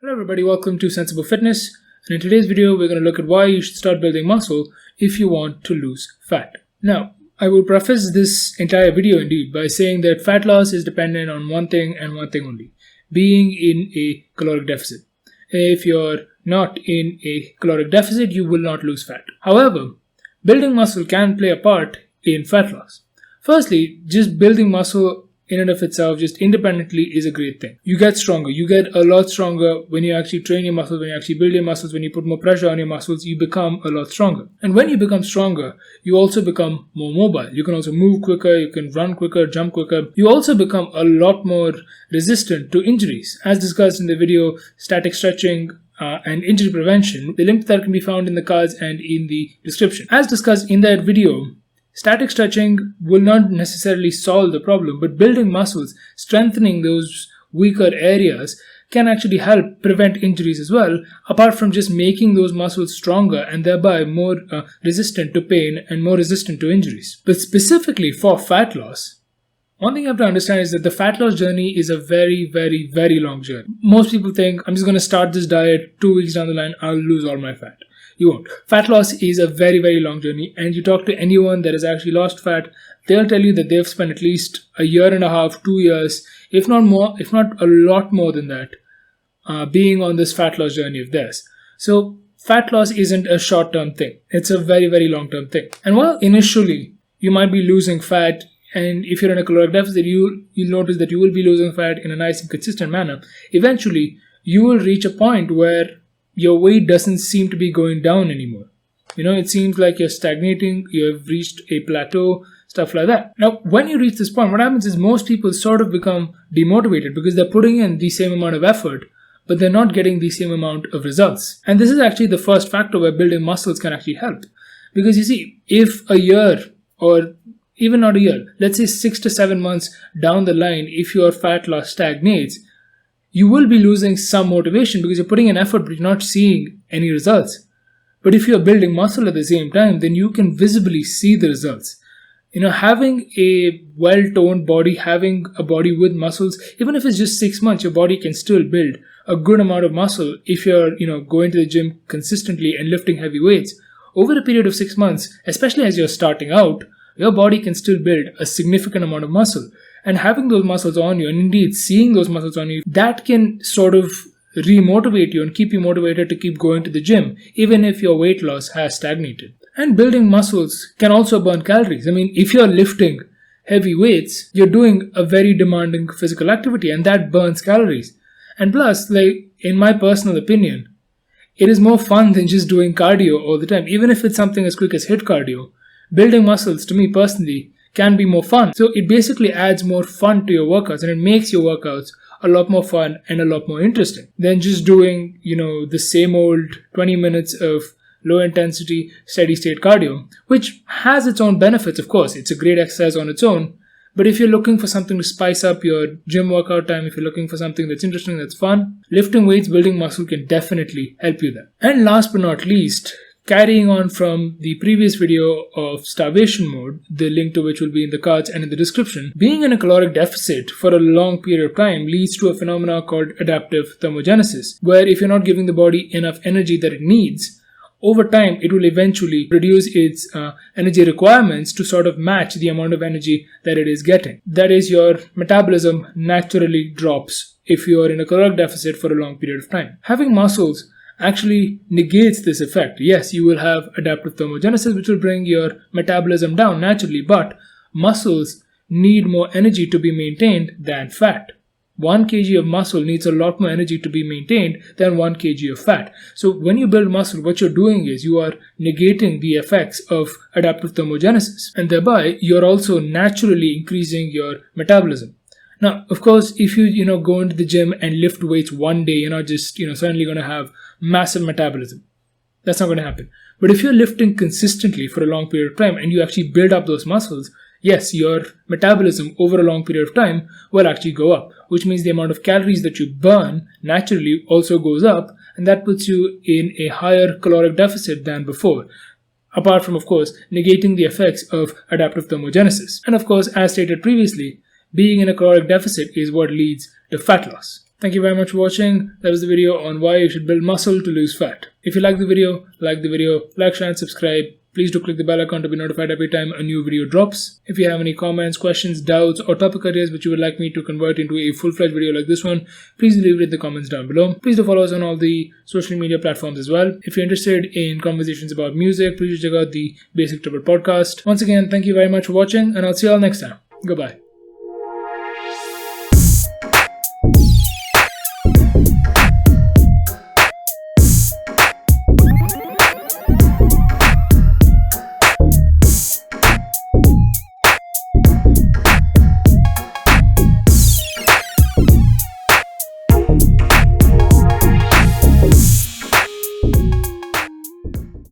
Hello everybody, welcome to Sensible Fitness, and in today's video we're going to look at why you should start building muscle if you want to lose fat. Now, I will preface this entire video indeed by saying that fat loss is dependent on one thing and one thing only, being in a caloric deficit. If you're not in a caloric deficit, you will not lose fat. However, building muscle can play a part in fat loss. Firstly, just building muscle in and of itself, just independently, is a great thing. You get stronger. You get a lot stronger when you actually train your muscles, when you actually build your muscles, when you put more pressure on your muscles, you become a lot stronger. And when you become stronger, you also become more mobile. You can also move quicker, you can run quicker, jump quicker. You also become a lot more resistant to injuries. As discussed in the video, static stretching and injury prevention, the link to that can be found in the cards and in the description. As discussed in that video, static stretching will not necessarily solve the problem, but building muscles, strengthening those weaker areas can actually help prevent injuries as well, apart from just making those muscles stronger and thereby more resistant to pain and more resistant to injuries. But specifically for fat loss, one thing you have to understand is that the fat loss journey is a very, very, very long journey. Most people think, I'm just going to start this diet, 2 weeks down the line, I'll lose all my fat. You won't. Fat loss is a very, very long journey, and you talk to anyone that has actually lost fat, they'll tell you that they've spent at least a year and a half, 2 years, if not more, if not a lot more than that, being on this fat loss journey of theirs. So fat loss isn't a short-term thing. It's a very, very long-term thing. And while initially you might be losing fat, and if you're in a caloric deficit, you'll notice that you will be losing fat in a nice and consistent manner. Eventually, you will reach a point where your weight doesn't seem to be going down anymore. It seems like you're stagnating, you have reached a plateau, stuff like that. Now, when you reach this point, what happens is most people sort of become demotivated because they're putting in the same amount of effort, but they're not getting the same amount of results. And this is actually the first factor where building muscles can actually help. Because you see, if a year, or even not a year, let's say 6 to 7 months down the line, if your fat loss stagnates, you will be losing some motivation because you're putting in effort but you're not seeing any results. But if you're building muscle at the same time, then you can visibly see the results. Having a well-toned body, having a body with muscles, even if it's just 6 months, your body can still build a good amount of muscle if you're, going to the gym consistently and lifting heavy weights. Over a period of 6 months, especially as you're starting out, your body can still build a significant amount of muscle. And having those muscles on you, and indeed seeing those muscles on you, that can sort of remotivate you and keep you motivated to keep going to the gym, even if your weight loss has stagnated. And building muscles can also burn calories. If you're lifting heavy weights, you're doing a very demanding physical activity, and that burns calories. And plus, in my personal opinion, it is more fun than just doing cardio all the time. Even if it's something as quick as HIIT cardio, building muscles, to me personally, can be more fun. So it basically adds more fun to your workouts, and it makes your workouts a lot more fun and a lot more interesting than just doing, the same old 20 minutes of low intensity, steady state cardio, which has its own benefits, of course. It's a great exercise on its own. But if you're looking for something to spice up your gym workout time, if you're looking for something that's interesting, that's fun, lifting weights, building muscle can definitely help you there. And last but not least, carrying on from the previous video of starvation mode, the link to which will be in the cards and in the description, being in a caloric deficit for a long period of time leads to a phenomenon called adaptive thermogenesis, where if you're not giving the body enough energy that it needs, over time it will eventually reduce its energy requirements to sort of match the amount of energy that it is getting. That is, your metabolism naturally drops if you're in a caloric deficit for a long period of time. Having muscles actually negates this effect. Yes, you will have adaptive thermogenesis, which will bring your metabolism down naturally, but muscles need more energy to be maintained than fat. 1 kg of muscle needs a lot more energy to be maintained than 1 kg of fat. So when you build muscle, what you're doing is you are negating the effects of adaptive thermogenesis, and thereby you're also naturally increasing your metabolism. Now, of course, if you go into the gym and lift weights one day, you're not just suddenly going to have massive metabolism. That's not going to happen. But if you're lifting consistently for a long period of time and you actually build up those muscles, yes, your metabolism over a long period of time will actually go up, which means the amount of calories that you burn naturally also goes up, and that puts you in a higher caloric deficit than before. Apart from, of course, negating the effects of adaptive thermogenesis. And of course, as stated previously, being in a caloric deficit is what leads to fat loss. Thank you very much for watching. That was the video on why you should build muscle to lose fat. If you like the video, like, share and subscribe. Please do click the bell icon to be notified every time a new video drops. If you have any comments, questions, doubts, or topic areas which you would like me to convert into a full-fledged video like this one, please leave it in the comments down below. Please do follow us on all the social media platforms as well. If you're interested in conversations about music, please check out the Basic Triple podcast. Once again, thank you very much for watching, and I'll see you all next time. Goodbye.